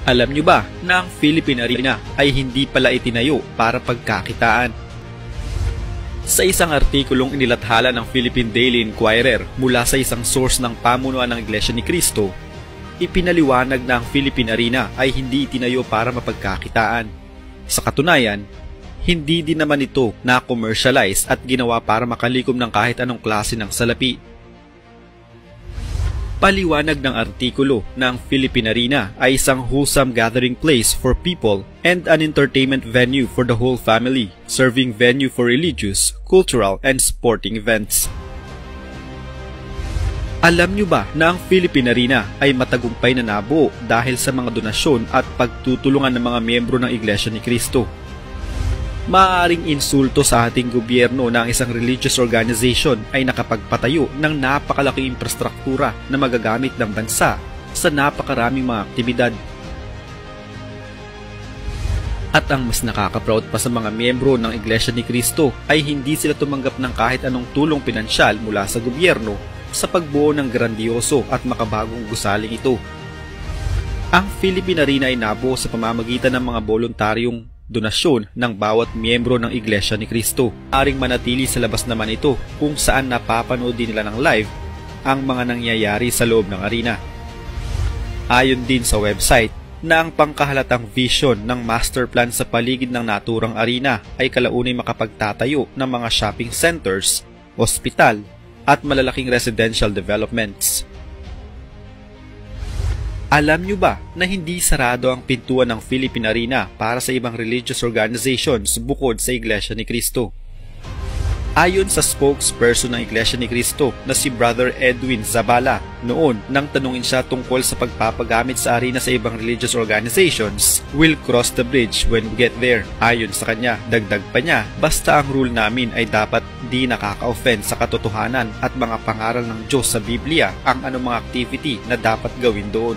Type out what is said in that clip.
Alam nyo ba na ang Philippine Arena ay hindi pala itinayo para pagkakitaan? Sa isang artikulong inilathala ng Philippine Daily Inquirer mula sa isang source ng pamunuan ng Iglesia ni Cristo, ipinaliwanag na ang Philippine Arena ay hindi itinayo para mapagkakitaan. Sa katunayan, hindi din naman ito na-commercialize at ginawa para makalikom ng kahit anong klase ng salapi. Paliwanag ng artikulo na ang Philippine Arena ay isang wholesome gathering place for people and an entertainment venue for the whole family, serving venue for religious, cultural, and sporting events. Alam nyo ba na ang Philippine Arena ay matagumpay na nabuo dahil sa mga donasyon at pagtutulungan ng mga miyembro ng Iglesia ni Cristo? Maaaring insulto sa ating gobyerno na ang isang religious organization ay nakapagpatayo ng napakalaking infrastruktura na magagamit ng bansa sa napakaraming mga aktibidad. At ang mas nakaka-proud pa sa mga miyembro ng Iglesia ni Cristo ay hindi sila tumanggap ng kahit anong tulong pinansyal mula sa gobyerno sa pagbuo ng grandioso at makabagong gusaling ito. Ang Philippine Arena ay nabuo sa pamamagitan ng mga voluntaryong donasyon ng bawat miyembro ng Iglesia ni Cristo. Aring manatili sa labas naman ito kung saan napapanood din nila ng live ang mga nangyayari sa loob ng arena. Ayon din sa website na ang pangkahalatang vision ng master plan sa paligid ng naturang arena ay kalaunay makapagtatayo ng mga shopping centers, ospital, at malalaking residential developments. Alam nyo ba na hindi sarado ang pintuan ng Philippine Arena para sa ibang religious organizations bukod sa Iglesia ni Cristo? Ayon sa spokesperson ng Iglesia ni Cristo na si Brother Edwin Zabala, noon nang tanungin siya tungkol sa pagpapagamit sa arena sa ibang religious organizations, "We'll cross the bridge when we get there." Ayon sa kanya, dagdag pa niya, basta ang rule namin ay dapat di nakaka-offend sa katotohanan at mga pangaral ng Diyos sa Biblia ang anumang activity na dapat gawin doon.